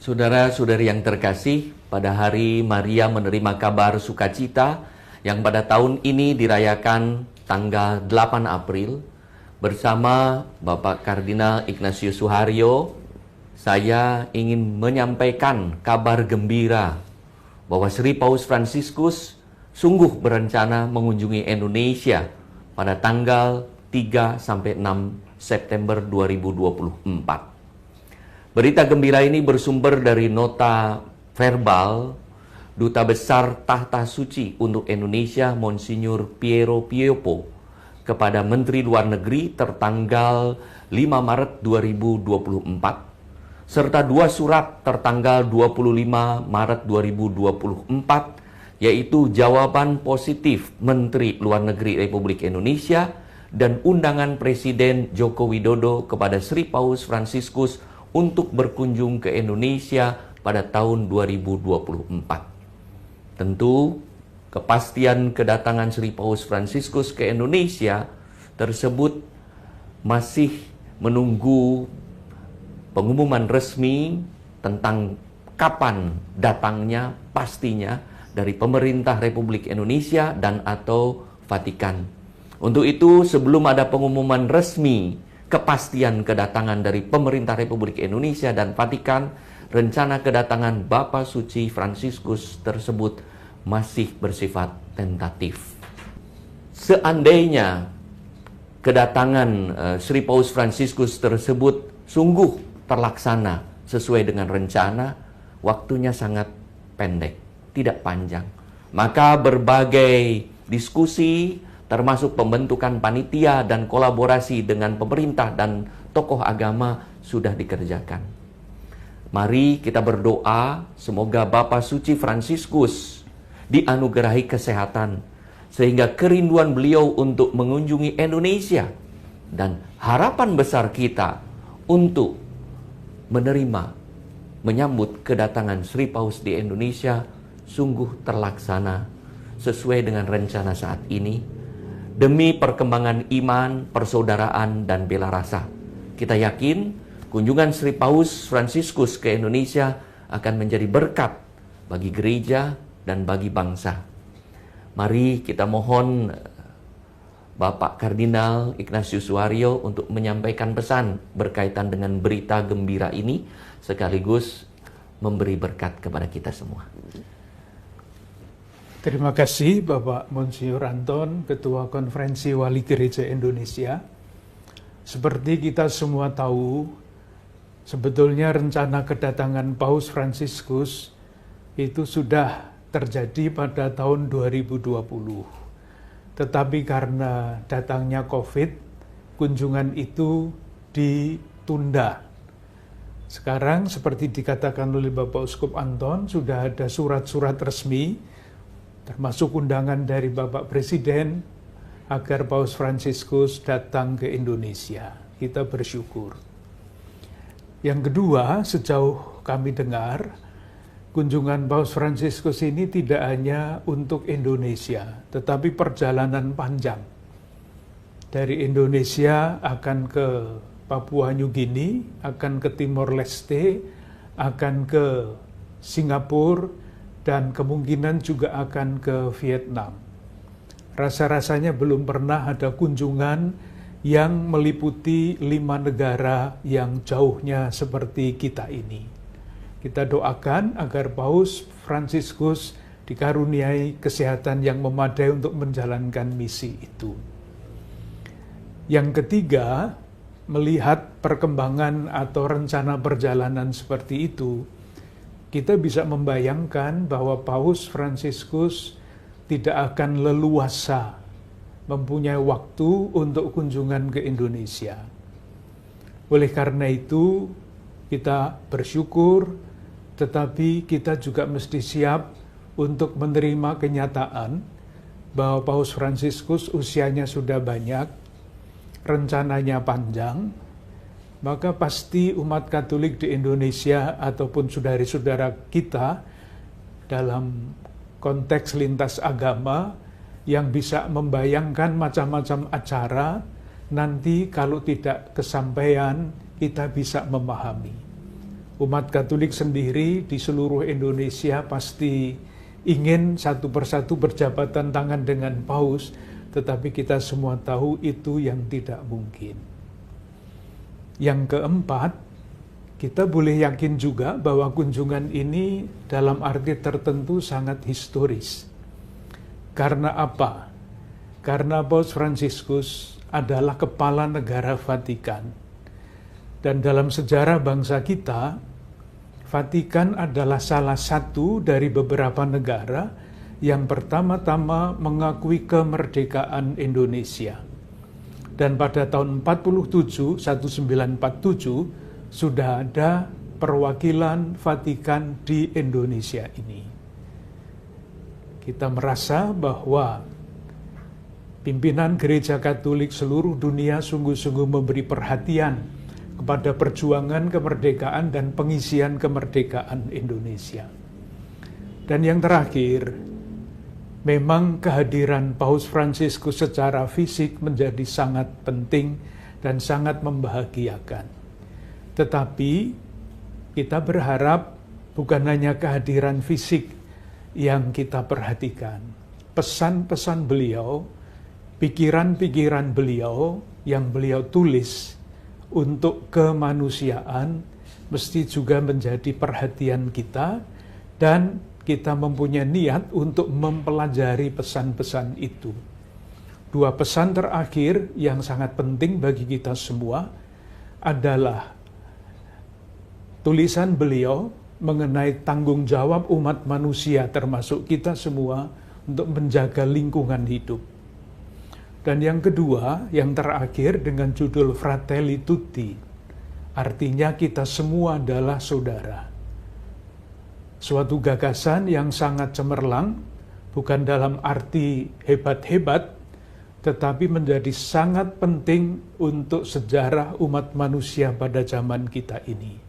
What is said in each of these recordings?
Saudara-saudari yang terkasih, pada hari Maria menerima kabar sukacita yang pada tahun ini dirayakan tanggal 8 April, bersama Bapak Kardinal Ignatius Suharyo, saya ingin menyampaikan kabar gembira bahwa Sri Paus Fransiskus sungguh berencana mengunjungi Indonesia pada tanggal 3-6 September 2024. Berita gembira ini bersumber dari nota verbal Duta Besar Tahta Suci untuk Indonesia Monsinyur Piero Piopo kepada Menteri Luar Negeri tertanggal 5 Maret 2024, serta dua surat tertanggal 25 Maret 2024, yaitu jawaban positif Menteri Luar Negeri Republik Indonesia dan undangan Presiden Joko Widodo kepada Sri Paus Fransiskus untuk berkunjung ke Indonesia pada tahun 2024. Tentu, kepastian kedatangan Sri Paus Fransiskus ke Indonesia tersebut masih menunggu pengumuman resmi tentang kapan datangnya pastinya dari pemerintah Republik Indonesia dan atau Vatikan. Untuk itu, sebelum ada pengumuman resmi kepastian kedatangan dari pemerintah Republik Indonesia dan Vatikan, rencana kedatangan Bapak Suci Fransiskus tersebut masih bersifat tentatif. Seandainya kedatangan Sri Paus Fransiskus tersebut sungguh terlaksana sesuai dengan rencana, waktunya sangat pendek, tidak panjang. Maka berbagai diskusi termasuk pembentukan panitia dan kolaborasi dengan pemerintah dan tokoh agama sudah dikerjakan. Mari kita berdoa semoga Bapak Suci Fransiskus dianugerahi kesehatan sehingga kerinduan beliau untuk mengunjungi Indonesia dan harapan besar kita untuk menyambut kedatangan Sri Paus di Indonesia sungguh terlaksana sesuai dengan rencana saat ini. Demi perkembangan iman, persaudaraan, dan bela rasa, kita yakin kunjungan Sri Paus Fransiskus ke Indonesia akan menjadi berkat bagi gereja dan bagi bangsa. Mari kita mohon Bapak Kardinal Ignatius Suharyo untuk menyampaikan pesan berkaitan dengan berita gembira ini, sekaligus memberi berkat kepada kita semua. Terima kasih Bapak Monsinyur Anton, Ketua Konferensi Wali Gereja Indonesia. Seperti kita semua tahu, sebetulnya rencana kedatangan Paus Fransiskus itu sudah terjadi pada tahun 2020. Tetapi karena datangnya COVID, kunjungan itu ditunda. Sekarang seperti dikatakan oleh Bapak Uskup Anton, sudah ada surat-surat resmi termasuk undangan dari Bapak Presiden agar Paus Fransiskus datang ke Indonesia. Kita bersyukur. Yang kedua, sejauh kami dengar, kunjungan Paus Fransiskus ini tidak hanya untuk Indonesia, tetapi perjalanan panjang. Dari Indonesia akan ke Papua New Guinea, akan ke Timor Leste, akan ke Singapura, dan kemungkinan juga akan ke Vietnam. Rasa-rasanya belum pernah ada kunjungan yang meliputi 5 negara yang jauhnya seperti kita ini. Kita doakan agar Paus Fransiskus dikaruniai kesehatan yang memadai untuk menjalankan misi itu. Yang ketiga, melihat perkembangan atau rencana perjalanan seperti itu, kita bisa membayangkan bahwa Paus Fransiskus tidak akan leluasa mempunyai waktu untuk kunjungan ke Indonesia. Oleh karena itu, kita bersyukur, tetapi kita juga mesti siap untuk menerima kenyataan bahwa Paus Fransiskus usianya sudah banyak, rencananya panjang, maka pasti umat Katolik di Indonesia ataupun saudara-saudara kita dalam konteks lintas agama yang bisa membayangkan macam-macam acara, nanti kalau tidak kesampaian kita bisa memahami. Umat Katolik sendiri di seluruh Indonesia pasti ingin satu persatu berjabatan tangan dengan Paus, tetapi kita semua tahu itu yang tidak mungkin. Yang keempat, kita boleh yakin juga bahwa kunjungan ini dalam arti tertentu sangat historis. Karena apa? Karena Paus Fransiskus adalah kepala negara Vatikan. Dan dalam sejarah bangsa kita, Vatikan adalah salah satu dari beberapa negara yang pertama-tama mengakui kemerdekaan Indonesia. Dan pada tahun 1947 sudah ada perwakilan Vatikan di Indonesia ini. Kita merasa bahwa pimpinan Gereja Katolik seluruh dunia sungguh-sungguh memberi perhatian kepada perjuangan kemerdekaan dan pengisian kemerdekaan Indonesia. Dan yang terakhir, memang kehadiran Paus Fransiskus secara fisik menjadi sangat penting dan sangat membahagiakan. Tetapi kita berharap bukan hanya kehadiran fisik yang kita perhatikan. Pesan-pesan beliau, pikiran-pikiran beliau yang beliau tulis untuk kemanusiaan mesti juga menjadi perhatian kita, dan kita mempunyai niat untuk mempelajari pesan-pesan itu. Dua pesan terakhir yang sangat penting bagi kita semua adalah tulisan beliau mengenai tanggung jawab umat manusia termasuk kita semua untuk menjaga lingkungan hidup. Dan yang kedua, yang terakhir dengan judul Fratelli Tutti, artinya kita semua adalah saudara. Suatu gagasan yang sangat cemerlang, bukan dalam arti hebat-hebat, tetapi menjadi sangat penting untuk sejarah umat manusia pada zaman kita ini.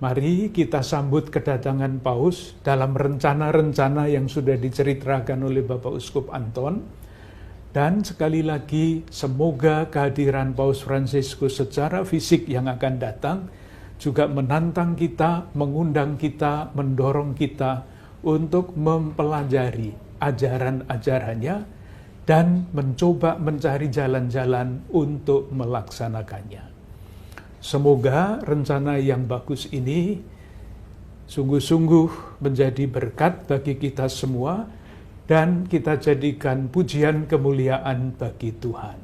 Mari kita sambut kedatangan Paus dalam rencana-rencana yang sudah diceritakan oleh Bapak Uskup Anton. Dan sekali lagi, semoga kehadiran Paus Fransiskus secara fisik yang akan datang juga menantang kita, mengundang kita, mendorong kita untuk mempelajari ajaran-ajarannya dan mencoba mencari jalan-jalan untuk melaksanakannya. Semoga rencana yang bagus ini sungguh-sungguh menjadi berkat bagi kita semua, dan kita jadikan pujian kemuliaan bagi Tuhan.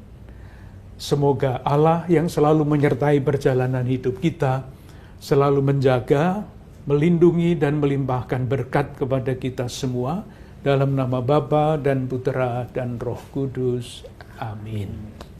Semoga Allah yang selalu menyertai perjalanan hidup kita, selalu menjaga, melindungi, dan melimpahkan berkat kepada kita semua, dalam nama Bapa dan Putera dan Roh Kudus. Amin.